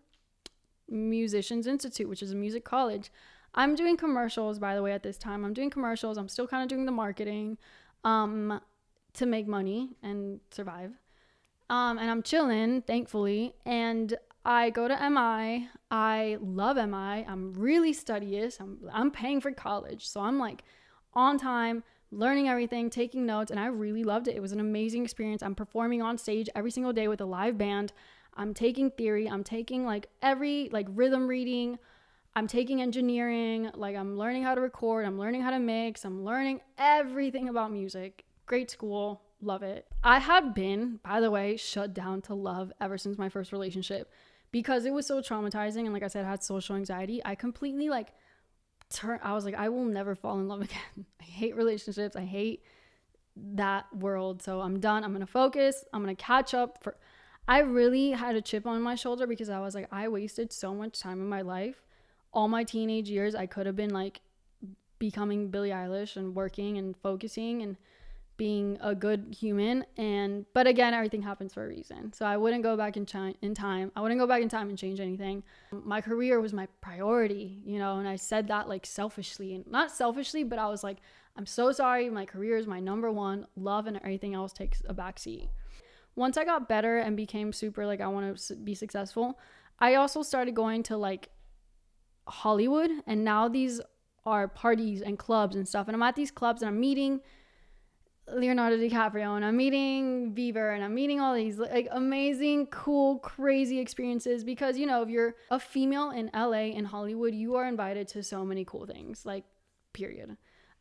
Musicians Institute, which is a music college. I'm doing commercials, by the way, at this time. I'm doing commercials. I'm still kind of doing the marketing to make money and survive. And I'm chilling, thankfully. And I go to MI. I love MI. I'm really studious. I'm paying for college. So I'm like on time, learning everything, taking notes, and I really loved it. It was an amazing experience. I'm performing on stage every single day with a live band. I'm taking theory. I'm taking like every like rhythm reading. I'm taking engineering. Like, I'm learning how to record. I'm learning how to mix. I'm learning everything about music. Great school. Love it. I had been, by the way, shut down to love ever since my first relationship. Because it was so traumatizing, and like I said, I had social anxiety. I completely I was like, I will never fall in love again. I hate relationships. I hate that world. So I'm done. I'm going to focus. I'm going to catch up. I really had a chip on my shoulder because I was like, I wasted so much time in my life. All my teenage years, I could have been like becoming Billie Eilish and working and focusing and being a good human. But again, everything happens for a reason. So I wouldn't go back in time. I wouldn't go back in time and change anything. My career was my priority, and I said that like selfishly, and not selfishly, but I was like, I'm so sorry. My career is my number one. Love and everything else takes a backseat. Once I got better and became super like, I want to be successful, I also started going to like Hollywood, and now these are parties and clubs and stuff. And I'm at these clubs and I'm meeting Leonardo DiCaprio, and I'm meeting Bieber, and I'm meeting all these like amazing, cool, crazy experiences because, if you're a female in LA in Hollywood, you are invited to so many cool things, like, period.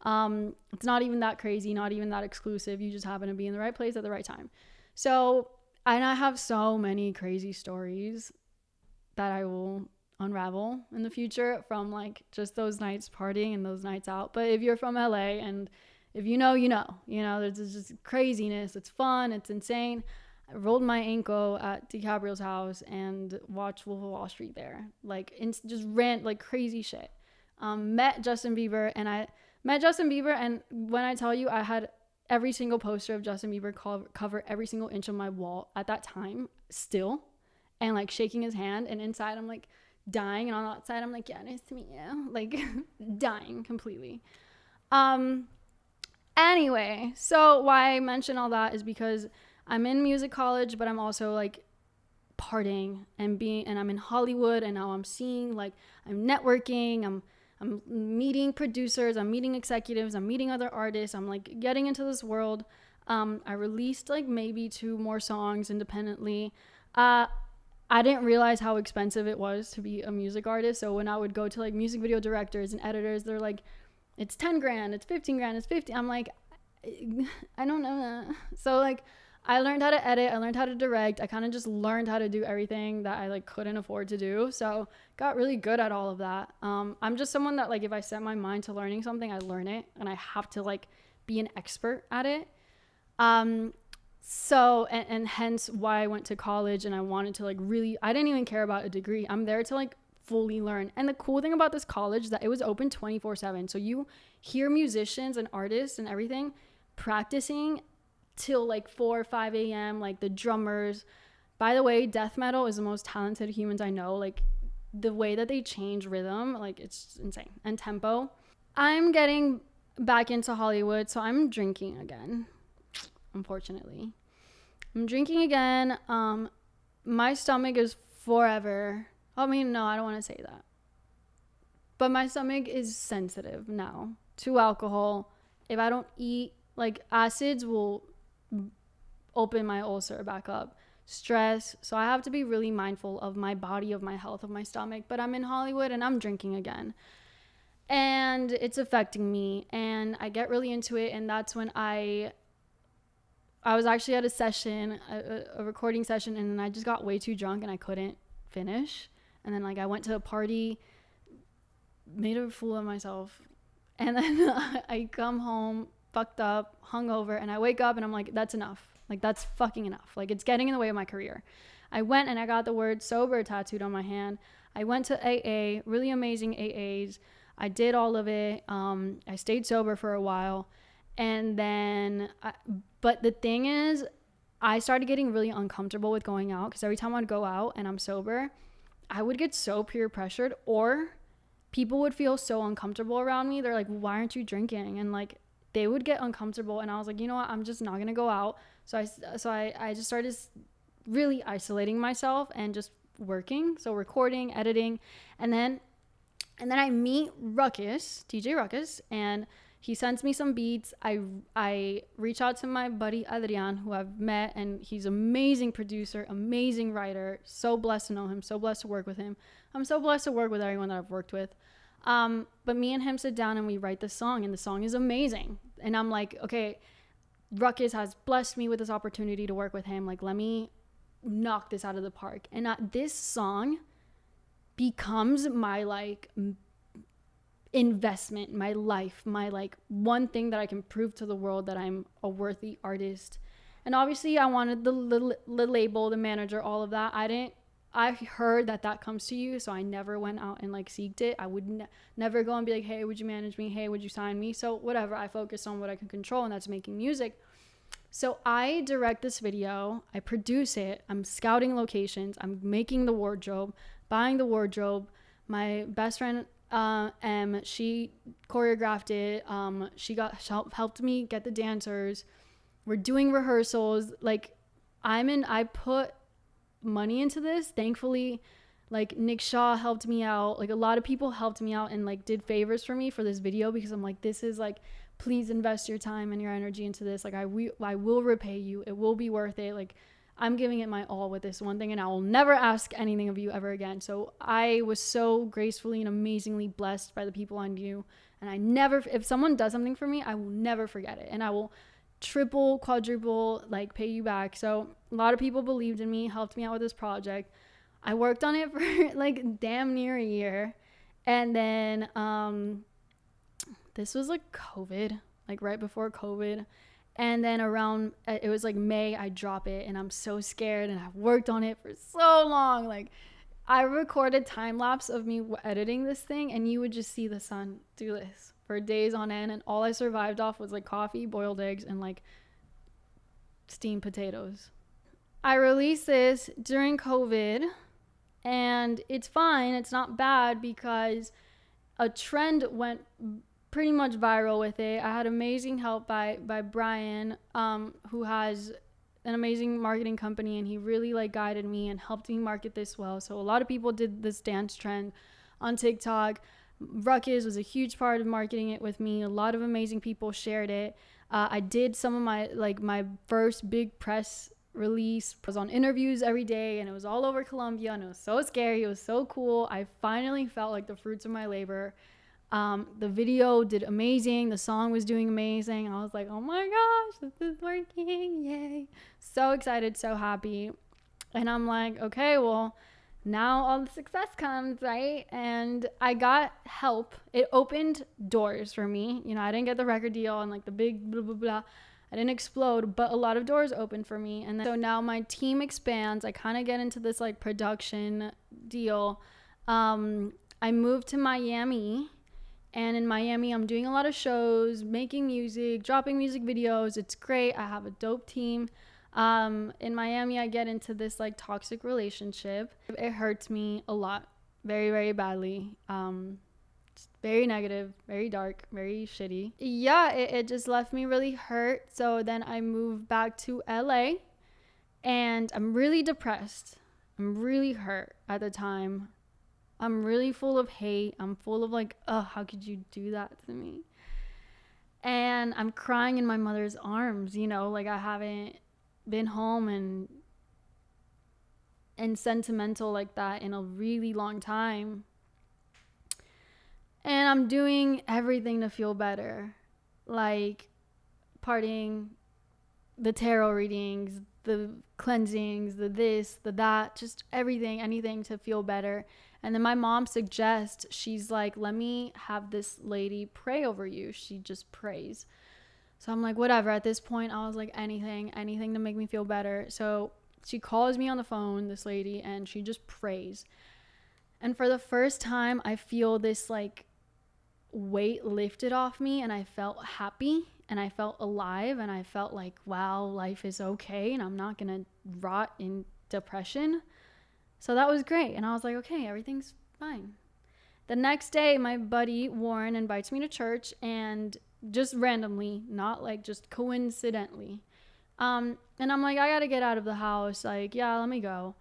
It's not even that crazy, not even that exclusive. You just happen to be in the right place at the right time. So, and I have so many crazy stories that I will unravel in the future from like just those nights partying and those nights out. But if you're from LA and if you know, there's just craziness. It's fun. It's insane. I rolled my ankle at DiCaprio's house and watched Wolf of Wall Street there. Like, just rant, like crazy shit. met Justin Bieber, and when I tell you, I had every single poster of Justin Bieber cover every single inch of my wall at that time still, and like shaking his hand, and inside I'm like dying, and on the outside I'm like, yeah, nice to meet you, like dying completely. Anyway, so why I mention all that is because I'm in music college, but I'm also like partying and I'm in Hollywood, and now I'm seeing, like, I'm networking, I'm meeting producers, I'm meeting executives, I'm meeting other artists, I'm like getting into this world. I released like maybe 2 more songs independently. I didn't realize how expensive it was to be a music artist. So when I would go to like music video directors and editors, they're like, it's 10 grand, it's 15 grand, it's 50. I'm like, I don't know that. So like, I learned how to edit, I learned how to direct, I kind of just learned how to do everything that I like couldn't afford to do. So got really good at all of that. I'm just someone that, like, if I set my mind to learning something, I learn it, and I have to like be an expert at it. So and hence why I went to college, and I wanted to like really, I didn't even care about a degree. I'm there to like fully learn. And the cool thing about this college is that it was open 24/7. So you hear musicians and artists and everything practicing till like 4 or 5 a.m. like the drummers. By the way, death metal is the most talented humans I know. Like the way that they change rhythm, like it's insane, and tempo. I'm getting back into Hollywood, so I'm drinking again. Unfortunately, I'm drinking again. My stomach is forever, I mean, no, I don't want to say that, but my stomach is sensitive now to alcohol. If I don't eat, like, acids will open my ulcer back up, stress. So I have to be really mindful of my body, of my health, of my stomach. But I'm in Hollywood and I'm drinking again, and it's affecting me, and I get really into it. And that's when I was actually at a session, a recording session, and then I just got way too drunk and I couldn't finish. And then like I went to a party, made a fool of myself, and then I come home fucked up, hungover, and I wake up and I'm like, that's enough. Like, that's fucking enough. Like, it's getting in the way of my career. I went and I got the word sober tattooed on my hand. I went to AA, really amazing AAs. I did all of it. I stayed sober for a while. And then, but the thing is, I started getting really uncomfortable with going out, because every time I'd go out and I'm sober, I would get so peer pressured, or people would feel so uncomfortable around me. They're like, why aren't you drinking? And like, they would get uncomfortable, and I was like, you know what, I'm just not gonna go out. So I just started really isolating myself and just working, so recording, editing, and then I meet Ruckus, DJ Ruckus, and he sends me some beats. I reach out to my buddy Adrian, who I've met, and he's an amazing producer, amazing writer. So blessed to know him, so blessed to work with him. I'm so blessed to work with everyone that I've worked with. But me and him sit down and we write the song, and the song is amazing. And I'm like, okay, Ruckus has blessed me with this opportunity to work with him. Like, let me knock this out of the park. And this song becomes my like investment, my life, my like one thing that I can prove to the world that I'm a worthy artist. And obviously I wanted the label, the manager, all of that. I heard that comes to you, so I never went out and like seeked it. I would never go and be like, hey, would you manage me? Hey, would you sign me? So whatever, I focused on what I can control, and that's making music. So I direct this video, I produce it, I'm scouting locations, I'm making the wardrobe, buying the wardrobe. My best friend she choreographed it. She helped me get the dancers. We're doing rehearsals. Like, I put money into this. Thankfully, like, Nick Shaw helped me out. Like, a lot of people helped me out and like did favors for me for this video, because I'm like, this is like, please invest your time and your energy into this. Like, I will repay you. It will be worth it. Like, I'm giving it my all with this one thing, and I will never ask anything of you ever again. So I was so gracefully and amazingly blessed by the people I knew. And I never, if someone does something for me, I will never forget it. And I will triple, quadruple, like, pay you back. So a lot of people believed in me, helped me out with this project. I worked on it for like damn near a year. And then this was like COVID, like right before COVID. And then around, it was like May, I drop it, and I'm so scared, and I've worked on it for so long. Like, I recorded time lapse of me editing this thing, and you would just see the sun do this for days on end, and all I survived off was like coffee, boiled eggs, and like steamed potatoes. I released this during COVID, and it's fine. It's not bad because a trend went pretty much viral with it. I had amazing help by Brian, who has an amazing marketing company, and he really like guided me and helped me market this well. So a lot of people did this dance trend on TikTok. Ruckus was a huge part of marketing it with me. A lot of amazing people shared it. I did some of my first big press release. I was on interviews every day, and it was all over Colombia, and it was so scary. It was so cool. I finally felt like the fruits of my labor. The video did amazing. The song was doing amazing. I was like, oh my gosh, this is working. Yay. So excited, so happy. And I'm like, okay, well, now all the success comes, right? And I got help. It opened doors for me. You know, I didn't get the record deal and like the big blah, blah, blah. I didn't explode, but a lot of doors opened for me. And then, so now my team expands. I kind of get into this like production deal. I moved to Miami. And in Miami, I'm doing a lot of shows, making music, dropping music videos. It's great. I have a dope team. In Miami, I get into this like toxic relationship. It hurts me a lot, very, very badly. It's very negative, very dark, very shitty. Yeah, it just left me really hurt. So then I moved back to LA, and I'm really depressed. I'm really hurt at the time. I'm really full of hate. I'm full of like, oh, how could you do that to me? And I'm crying in my mother's arms, you know, like I haven't been home and sentimental like that in a really long time. And I'm doing everything to feel better, like partying, the tarot readings, the cleansings, the this, the that, just everything, anything to feel better. And then my mom suggests, she's like, let me have this lady pray over you. She just prays. So I'm like, whatever. At this point, I was like, anything to make me feel better. So she calls me on the phone, this lady, and she just prays. And for the first time, I feel this like weight lifted off me, and I felt happy, and I felt alive, and I felt like, wow, life is okay, and I'm not going to rot in depression. So that was great. And I was like, okay, everything's fine. The next day, my buddy Warren invites me to church, and just randomly, not like just coincidentally. And I'm like, I got to get out of the house. Like, yeah, let me go.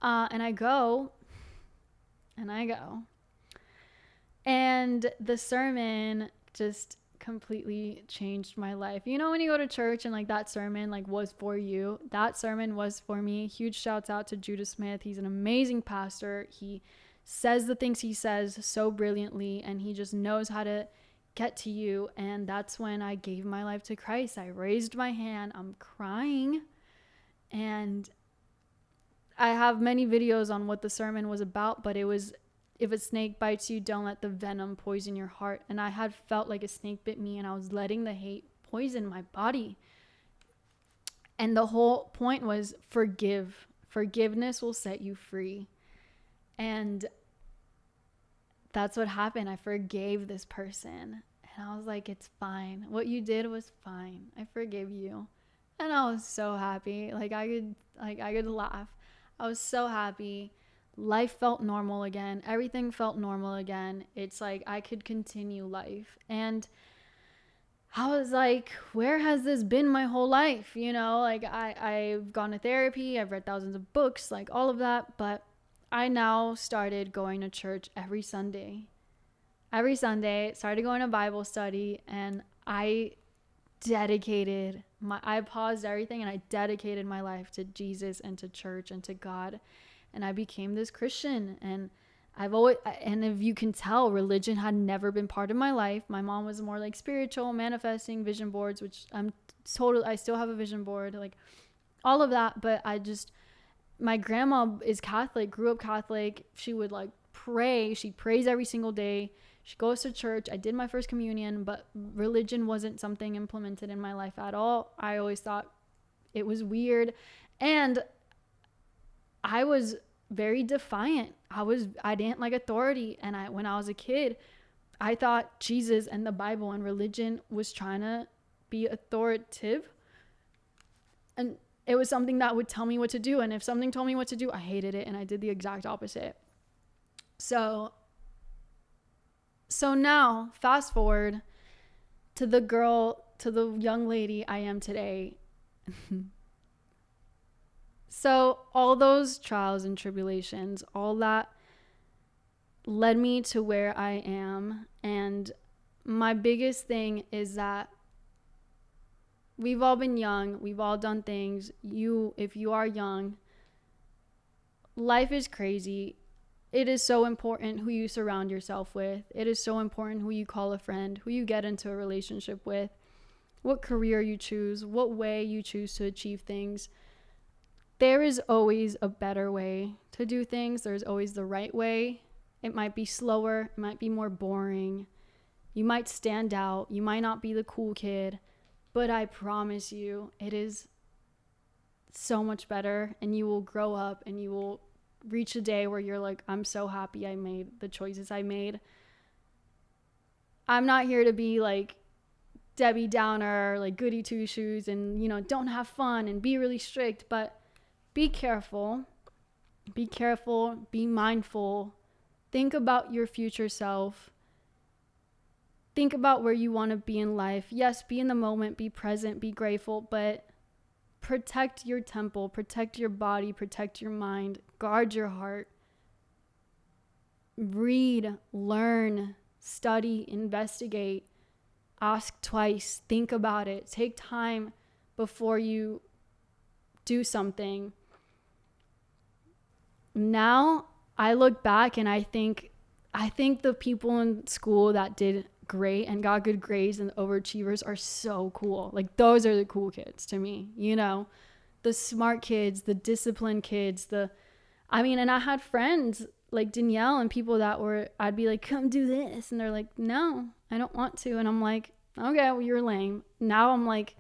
And I go. And the sermon just completely changed my life. You know, when you go to church and like that sermon like was for you, that sermon was for me. Huge shouts out to Judah Smith. He's an amazing pastor. He says the things he says so brilliantly, and he just knows how to get to you. And that's when I gave my life to Christ. I raised my hand. I'm crying. And I have many videos on what the sermon was about, but it was, if a snake bites you, don't let the venom poison your heart. And I had felt like a snake bit me, and I was letting the hate poison my body. And the whole point was forgive. Forgiveness will set you free. And that's what happened. I forgave this person. And I was like, it's fine. What you did was fine. I forgive you. And I was so happy. I could laugh. I was so happy. Life felt normal again. Everything felt normal again. It's like I could continue life. And I was like, where has this been my whole life? You know, like I've gone to therapy. I've read thousands of books, like all of that. But I now started going to church every Sunday. Started going to Bible study, and I paused everything, and I dedicated my life to Jesus and to church and to God. And I became this Christian. And and if you can tell, religion had never been part of my life. My mom was more like spiritual, manifesting, vision boards, which I still have a vision board, like all of that. But my grandma is Catholic, grew up Catholic. She would like pray. She prays every single day. She goes to church. I did my first communion, but religion wasn't something implemented in my life at all. I always thought it was weird. And I was very defiant. I didn't like authority. And when I was a kid, I thought Jesus and the Bible and religion was trying to be authoritative. And it was something that would tell me what to do. And if something told me what to do, I hated it. And I did the exact opposite. So now, fast forward to the young lady I am today. So all those trials and tribulations, all that led me to where I am. And my biggest thing is that we've all been young. We've all done things. If you are young, life is crazy. It is so important who you surround yourself with. It is so important who you call a friend, who you get into a relationship with, what career you choose, what way you choose to achieve things. There is always a better way to do things. There's always the right way. It might be slower. It might be more boring. You might stand out. You might not be the cool kid. But I promise you, it is so much better. And you will grow up and you will reach a day where you're like, I'm so happy I made the choices I made. I'm not here to be like Debbie Downer, like goody two shoes and, don't have fun and be really strict. But be careful, be mindful, think about your future self, think about where you want to be in life. Yes, be in the moment, be present, be grateful, but protect your temple, protect your body, protect your mind, guard your heart. Read, learn, study, investigate, ask twice, think about it, take time before you do something. Now I look back and I think the people in school that did great and got good grades and the overachievers are so cool. Like those are the cool kids to me, the smart kids, the disciplined kids, and I had friends like Danielle and people I'd be like, come do this. And they're like, no, I don't want to. And I'm like, okay, well, you're lame. Now I'm like,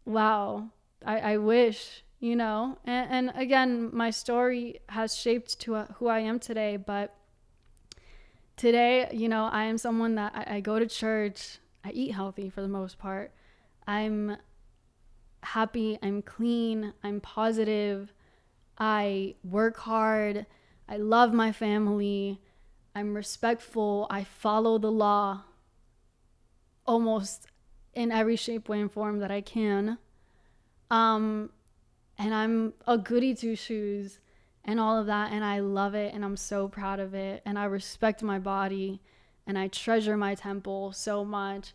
wow, I wish, and again, my story has shaped to who I am today. But today, I am someone that I go to church. I eat healthy for the most part. I'm happy. I'm clean. I'm positive. I work hard. I love my family. I'm respectful. I follow the law almost in every shape, way, and form that I can. And I'm a goody two shoes and all of that. And I love it. And I'm so proud of it. And I respect my body and I treasure my temple so much.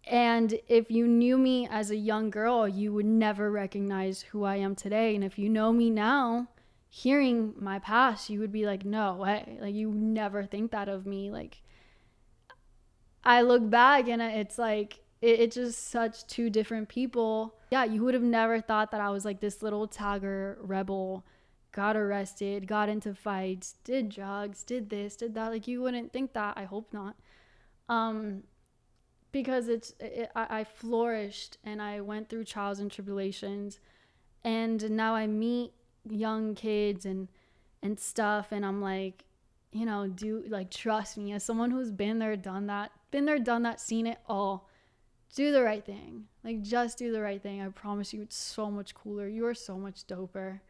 And if you knew me as a young girl, you would never recognize who I am today. And if you know me now, hearing my past, you would be like, no way. Like, you never think that of me. Like, I look back and it's like, it's just such two different people. Yeah, you would have never thought that I was like this little tagger rebel, got arrested, got into fights, did drugs, did this, did that. Like, you wouldn't think that. I hope not. Because I flourished and I went through trials and tribulations. And now I meet young kids and stuff. And I'm like, trust me, as someone who's been there, done that, seen it all. Do the right thing. Like, just do the right thing. I promise you, it's so much cooler. You are so much doper.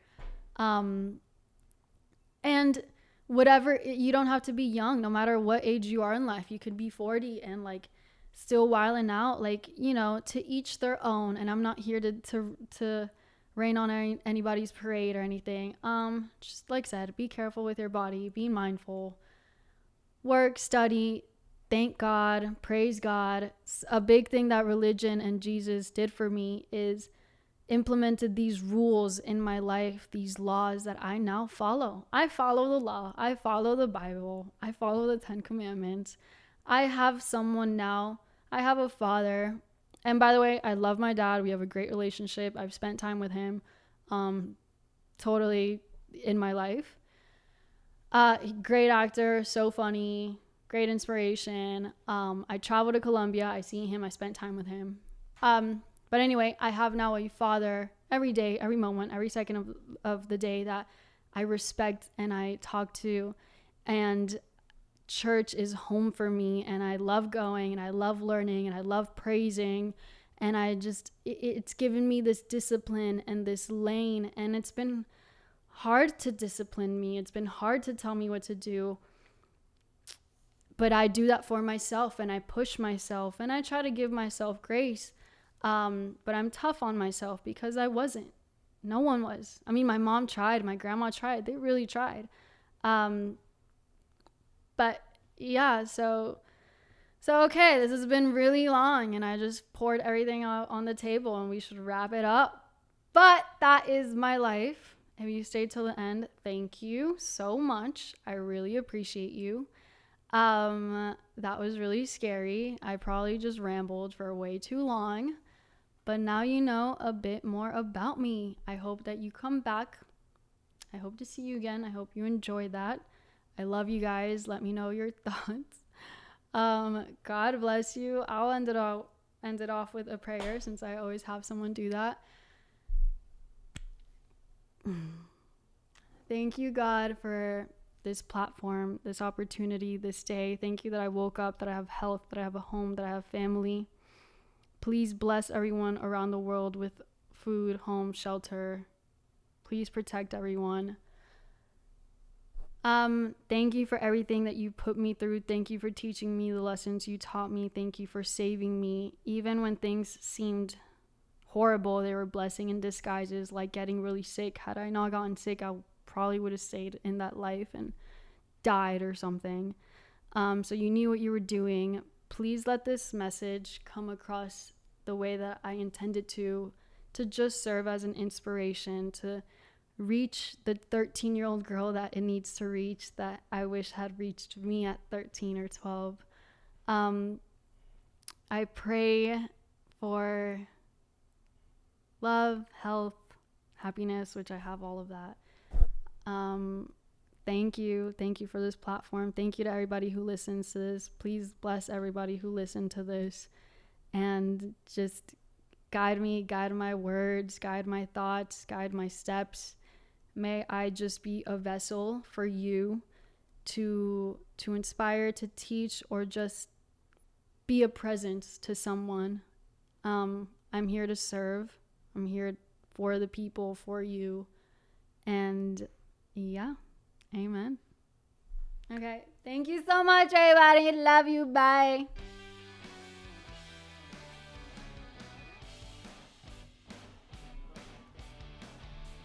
And whatever, you don't have to be young, no matter what age you are in life. You could be 40 and like still wilding out, like, to each their own. And I'm not here to rain on anybody's parade or anything. Just like I said, be careful with your body, be mindful, work, study, thank God, praise God. A big thing that religion and Jesus did for me is implemented these rules in my life, these laws that I now follow. I follow the law. I follow the Bible. I follow the 10 Commandments. I have someone now. I have a father. And by the way, I love my dad. We have a great relationship. I've spent time with him totally in my life. Great actor, so funny, great inspiration. I traveled to Colombia. I see him. I spent time with him. But anyway, I have now a father every day, every moment, every second of the day that I respect and I talk to, and church is home for me, and I love going and I love learning and I love praising, and it's given me this discipline and this lane, and it's been hard to discipline me. It's been hard to tell me what to do, but I do that for myself, and I push myself, and I try to give myself grace. But I'm tough on myself because I wasn't. No one was. I mean, my mom tried, my grandma tried. They really tried. But yeah, so okay, this has been really long, and I just poured everything out on the table, and we should wrap it up. But that is my life. If you stayed till the end, thank you so much. I really appreciate you. That was really scary. I probably just rambled for way too long, but now you know a bit more about me. I hope that you come back. I hope to see you again. I hope you enjoyed that. I love you guys. Let me know your thoughts. God bless you. I'll end it off with a prayer, since I always have someone do that. Thank you, God, for this platform, this opportunity, this day. Thank you that I woke up, that I have health, that I have a home, that I have family. Please bless everyone around the world with food, home, shelter. Please protect everyone. Thank you for everything that you put me through. Thank you for teaching me the lessons you taught me. Thank you for saving me. Even when things seemed horrible, they were blessing in disguises, like getting really sick. Had I not gotten sick, I probably would have stayed in that life and died or something. So you knew what you were doing. Please let this message come across the way that I intended to just serve as an inspiration, to reach the 13-year-old girl that it needs to reach, that I wish had reached me at 13 or 12. I pray for love, health, happiness, which I have all of that. Thank you for this platform. Thank you to everybody who listens to this. Please bless everybody who listened to this, and just guide me, guide my words, guide my thoughts, guide my steps. May I just be a vessel for you to inspire, to teach, or just be a presence to someone. I'm here to serve. I'm here for the people, for you. And yeah, amen. Okay, thank you so much, everybody. Love you. Bye.